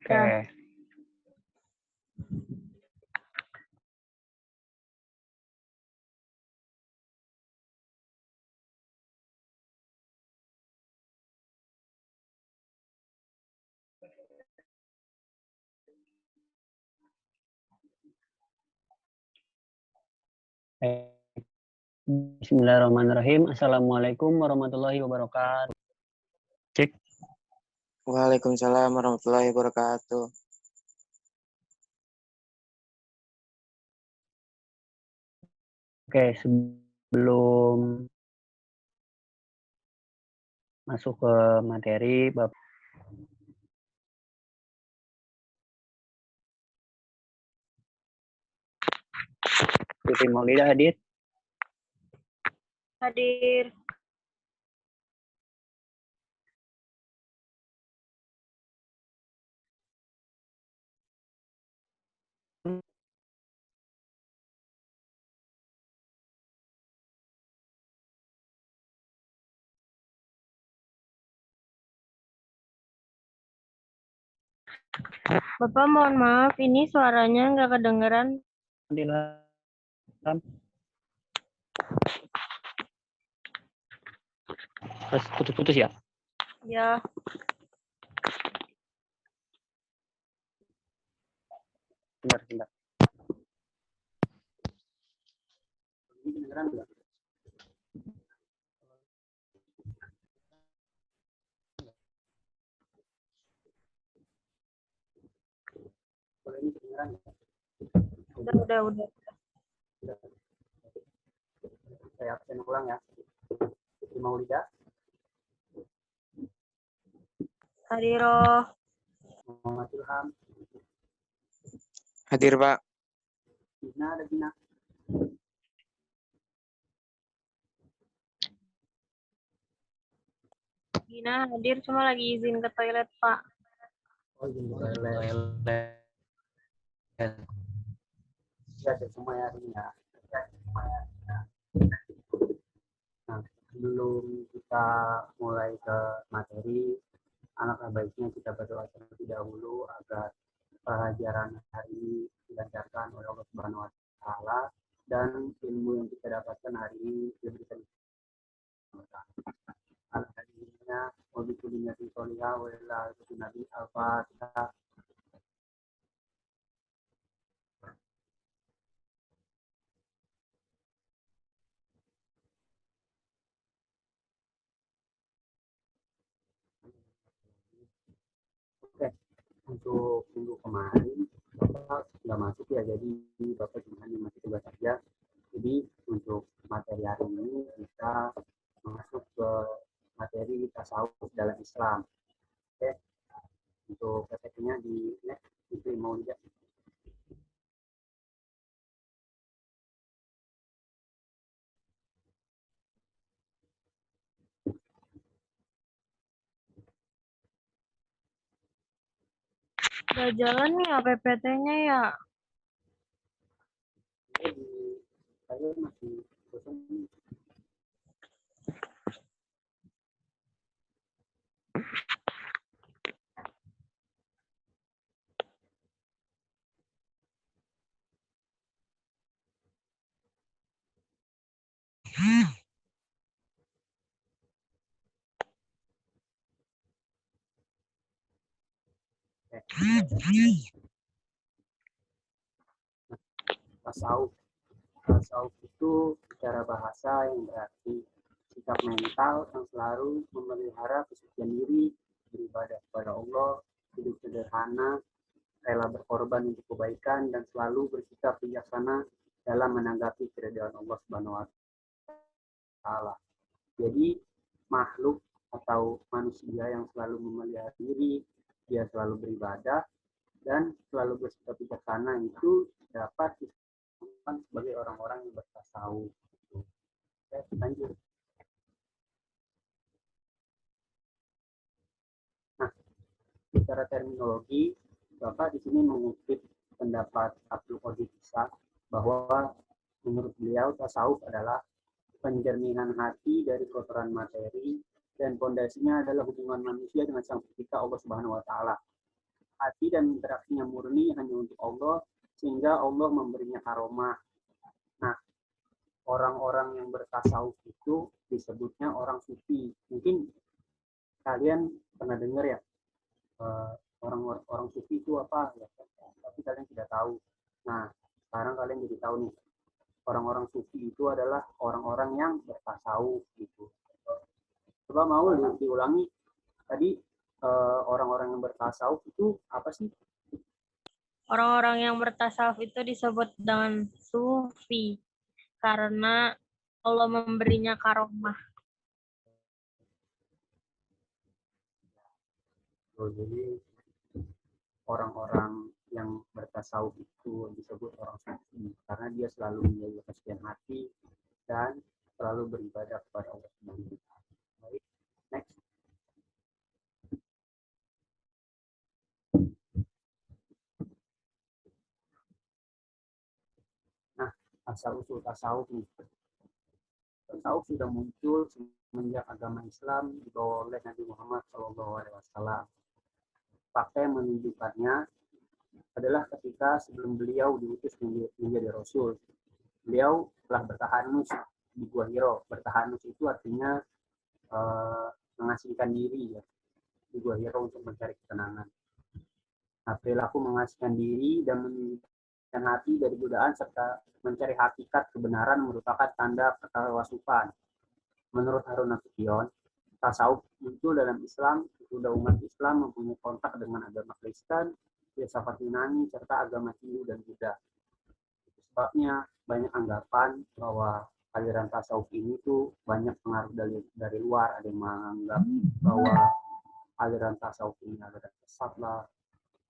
Oke. Bismillahirrahmanirrahim. Assalamualaikum warahmatullahi wabarakatuh. Cek. Waalaikumsalam warahmatullahi wabarakatuh. Oke, sebelum masuk ke materi, Bapak Siti Maulida hadir? Hadir. Bapak mohon maaf, ini suaranya nggak kedengeran. Terus putus-putus ya? Ya, Bentar. Ini kedengeran nggak? Kalau ini kedengeran nggak? udah. Saya absen ulang ya. Siti Maulida. Hadiroh. Muhammad Ilham. Hadir, Pak. Gina ada Gina. Gina hadir, cuma lagi izin ke toilet, Pak. Oh, izin ke toilet. Ya, semua ya ini ya. Nah, sebelum kita mulai ke materi, alangkah baiknya kita berdoa terlebih dahulu agar pelajaran hari ini dilancarkan oleh Allah Subhanahu wa taala dan ilmu yang kita dapatkan hari ini diberikan alhamdulillah wa bi kulli niyatin sholihah wa ila nabi al-fatihah. Oke, untuk minggu kemarin Bapak nggak masuk ya, jadi Bapak cuma masih tugas saja. Jadi untuk materi hari ini kita masuk ke materi tasawuf dalam Islam. Oke, untuk PPT-nya di next itu mau lihat. Udah jalan nih PPT-nya ya. Jadi saya masih bosan. Tasawuf itu secara bahasa yang berarti sikap mental yang selalu memelihara kesucian diri, beribadah kepada Allah, hidup sederhana, rela berkorban untuk kebaikan, dan selalu bersikap bijaksana dalam menanggapi keridhaan Allah Subhanahu wa taala. Jadi makhluk atau manusia yang selalu memelihara diri, dia selalu beribadah dan selalu bersikap bijaksana itu dapat disebutkan sebagai orang-orang yang bertasawuf. Oke, lanjut. Nah, secara terminologi, Bapak di sini mengutip pendapat Abdul Qadir Isa bahwa menurut beliau tasawuf adalah penjernihan hati dari kotoran materi dan pondasinya adalah hubungan manusia dengan Sang Pencipta Allah Subhanahu wa taala. hati dan interaksinya murni hanya untuk Allah, sehingga Allah memberinya karomah. Nah, orang-orang yang bertasawuf itu disebutnya orang sufi. Mungkin kalian pernah dengar ya, orang sufi itu apa ya, tapi kalian tidak tahu. Nah, sekarang kalian jadi tahu nih, orang-orang sufi itu adalah orang-orang yang bertasawuf gitu. Coba mau diulangi tadi, orang-orang yang bertasawuf itu apa sih? Orang-orang yang bertasawuf itu disebut dengan sufi karena Allah memberinya karomah. Jadi orang-orang yang bertasawuf itu disebut orang sufi karena dia selalu menjaga kesucian hati dan selalu beribadah kepada Allah Subhanahu wa taala. Baik, next. Nah, asal-usul tasawuf nih. Tasawuf sudah muncul semenjak agama Islam dibawa oleh Nabi Muhammad SAW. Fakta yang menunjukkannya adalah ketika sebelum beliau diutus menjadi Rasul, beliau telah bertahanus di Gua Hiro. Bertahanus itu artinya mengasingkan diri ya, di Gua Hiro untuk mencari ketenangan. Nah, perilaku mengasingkan diri dan menundukkan hati dari godaan serta mencari hakikat kebenaran merupakan tanda ketawasupan. Menurut Harun Nasution, tasawuf muncul dalam Islam sudah umat Islam mempunyai kontak dengan agama Kristen, filsafat Yunani, serta agama Hindu dan Buddha. Sebabnya banyak anggapan bahwa aliran tasawuf ini tuh banyak pengaruh dari luar. Ada yang menganggap bahwa aliran tasawuf ini aliran sesat lah,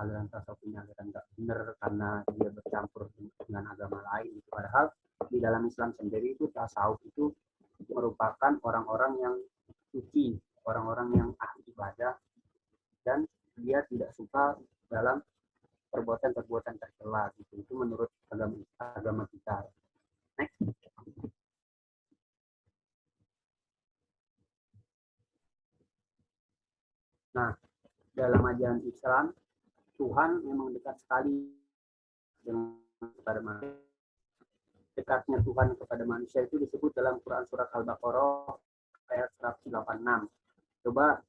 aliran tasawuf ini aliran nggak benar karena dia bercampur dengan agama lain. Padahal di dalam Islam sendiri itu tasawuf itu merupakan orang-orang yang suci, orang-orang yang ahli ibadah, dan dia tidak suka dalam perbuatan-perbuatan tercela gitu. Itu menurut agama kita. Next. Nah, dalam ajaran Islam, Tuhan memang dekat sekali dengan kepada manusia. Dekatnya Tuhan kepada manusia itu disebut dalam Quran surat Al-Baqarah ayat 186. Coba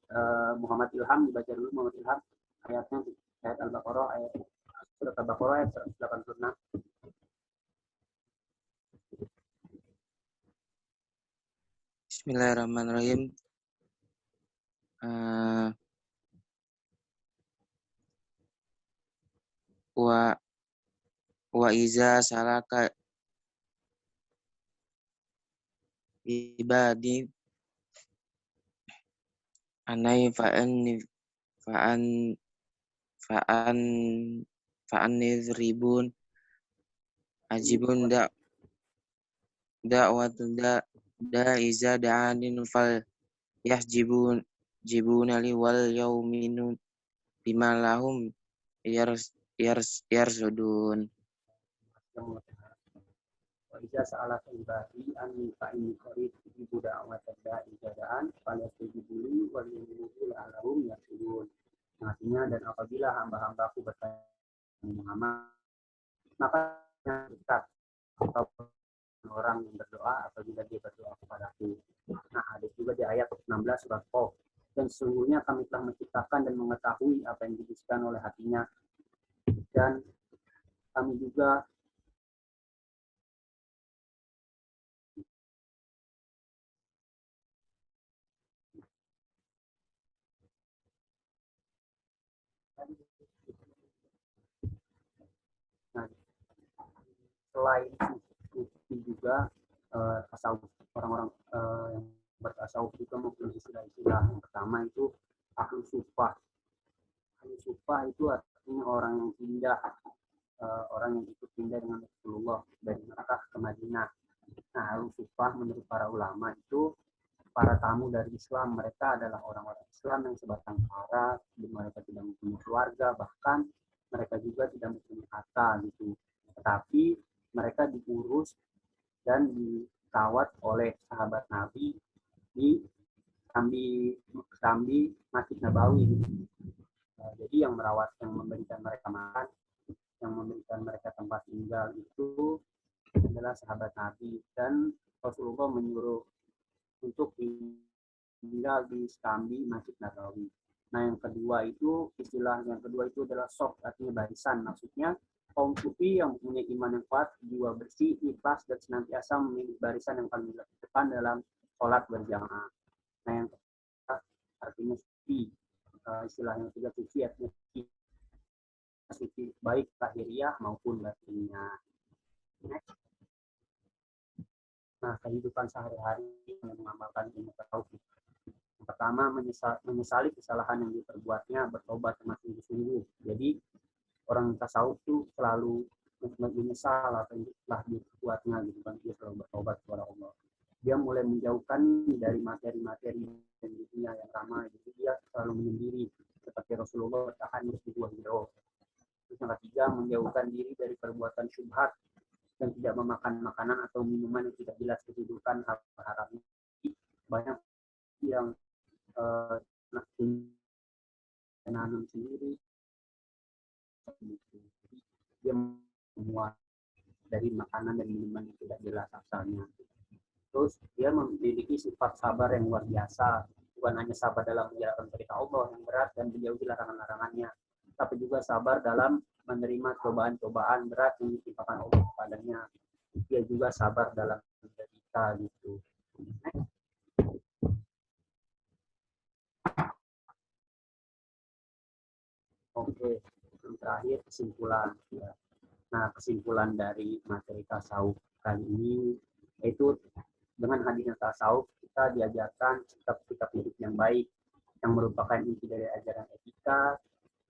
Muhammad Ilham dibaca dulu, Muhammad Ilham ayatnya, ayat Al-Baqarah ayat surat Al-Baqarah ayat 186. Bismillahirrahmanirrahim. Wa iza salaka ibadi anai fa'an nizribun ajibun da'watu iza da'anin fal jibunali wal yauminu bima lahum yarsudun. Wa idza sa'alaka ibadi anni fa inni qarib ujibu da'watad da'i jada'an falyastajibuli wal yu'minu la'allahum yarshudun. Artinya, dan apabila hamba-hambaku bertanya Muhammad, maka dekat atau orang yang berdoa apabila dia berdoa kepadaku. Nah, ada juga di ayat 16 surat Qaf. Dan sesungguhnya kami telah menciptakan dan mengetahui apa yang dibisikan oleh hatinya, dan kami juga selain sufi juga tasawuf, orang-orang yang bertasawuf juga mempunyai istilah-istilah. Yang pertama itu ahlu sufah. Ahlu sufah itu artinya orang yang pindah, orang yang ikut pindah dengan Rasulullah dari Makkah ke Madinah. Nah, ahlu sufah menurut para ulama itu para tamu dari Islam. Mereka adalah orang-orang Islam yang sebatang kara, mereka tidak mempunyai keluarga, bahkan mereka juga tidak mempunyai harta gitu. Tetapi mereka diurus dan dikawat oleh sahabat Nabi di Sambi Masjid Nabawi gitu. Jadi yang merawat, yang memberikan mereka makan, yang memberikan mereka tempat tinggal itu adalah sahabat Nabi, dan Rasulullah menyuruh untuk tinggal di sekambi Masjid Nabawi. Nah, yang kedua itu, istilah yang kedua itu adalah soft, artinya barisan. Maksudnya kaum sufi yang mempunyai iman yang kuat, jiwa bersih, ikhlas, dan senantiasa memilih barisan yang paling depan dalam sholat berjamaah. Nah, yang ketiga artinya sufi. Istilah yang ketiga sufi artinya sufi baik lahiriah maupun batinnya. Nah, kehidupan sehari-hari yang mengamalkan ilmu tasawuf. Yang pertama, menyesali kesalahan yang diperbuatnya, bertobat dengan sungguh-sungguh. Jadi, orang tasawuf itu selalu menyesal apa yang telah diperbuatnya, gitu kan. Dia selalu bertobat kepada Allah. Dia mulai menjauhkan dari materi-materi dan dunia yang ramai. Jadi, dia selalu menyendiri. Seperti Rasulullah bertahan di gua Hiro. Terus yang ketiga, menjauhkan diri dari perbuatan syubhat dan tidak memakan makanan atau minuman yang tidak jelas kedudukan haramnya. Banyak yang menanam sendiri, dia semua dari makanan dan minuman yang tidak jelas asalnya. Terus dia memiliki sifat sabar yang luar biasa, bukan hanya sabar dalam menjalankan perintah Allah yang berat dan menjauhi larangan-larangannya, tapi juga sabar dalam menerima cobaan-cobaan berat yang ditimpakan Allah kepadanya. Dia juga sabar dalam menderita gitu. Oke, yang terakhir kesimpulan. Ya. Nah, kesimpulan dari materi tasawuf kali ini yaitu dengan hadirnya tasawuf kita diajarkan sikap-sikap hidup yang baik yang merupakan inti dari ajaran etika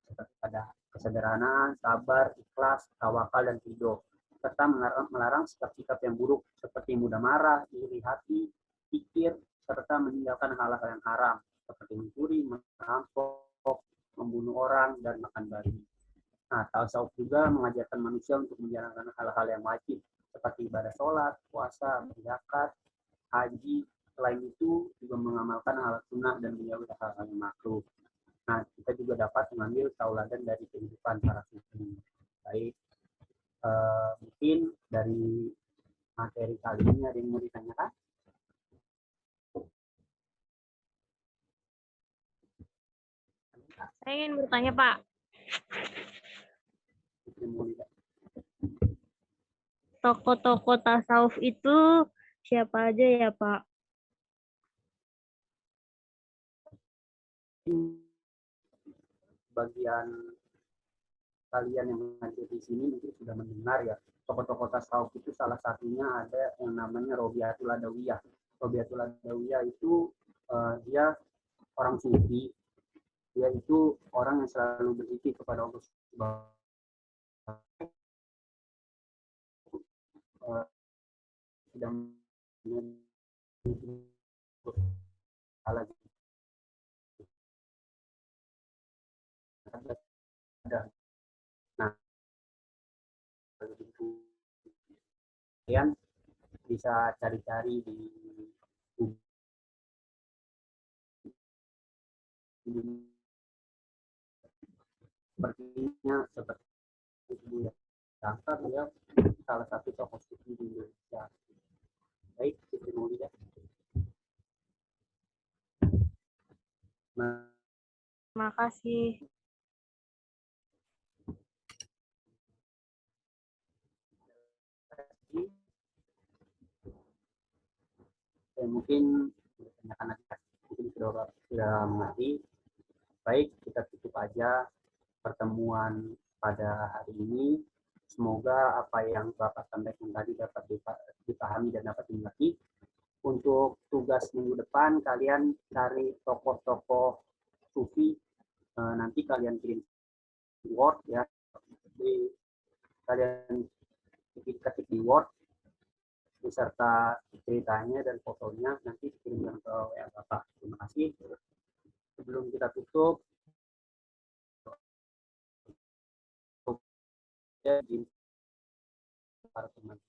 seperti pada kesederhanaan, sabar, ikhlas, tawakal, dan ridho, serta melarang sikap-sikap yang buruk seperti mudah marah, iri hati, pikir, serta meninggalkan hal-hal yang haram seperti mencuri, merampok, membunuh orang, dan makan babi. Nah, tasawuf juga mengajarkan manusia untuk menjalankan hal-hal yang wajib seperti ibadah sholat, puasa, berzakat, haji. Selain itu juga mengamalkan hal sunnah dan menjauhi hal-hal yang makruh. Nah, kita juga dapat mengambil tauladan dari kehidupan para sufi. Baik, mungkin dari materi kali ini ada yang mau ditanyakan? Saya ingin bertanya, Pak. Tokoh-tokoh tasawuf itu siapa aja ya, Pak? Bagian kalian yang hadir di sini mungkin sudah mendengar ya, tokoh-tokoh tasawuf itu salah satunya ada yang namanya Robiatul Adawiyah. Robiatul Adawiyah itu dia orang sufi, dia itu orang yang selalu berzikir kepada Allah Subhanahu sedang ada. Nah, kalian bisa cari-cari di sepertinya seperti itu ya. Jangka dia salah satu tokoh sufi di Indonesia. Baik, itu dulu ya. Nah, Terima kasih. mungkin anak-anak mungkin sudah mengerti. Baik, kita tutup aja pertemuan pada hari ini. Semoga apa yang Bapak sampaikan tadi dapat dipahami dan dapat dimengerti. Untuk tugas minggu depan, kalian cari tokoh-tokoh sufi. Nanti kalian kirim Word ya. Jadi, kalian ketik di Word beserta ceritanya dan fotonya, nanti dikirimkan ke WA Bapak. Terima kasih. Sebelum kita tutup, jadi para teman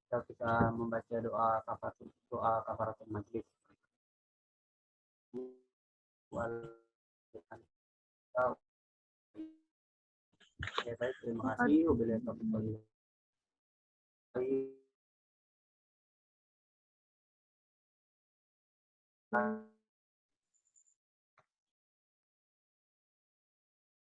kita bisa membaca doa kafaratul majlis. Oke, baik, terima kasih. Wabillahi taufiq wal hidayah.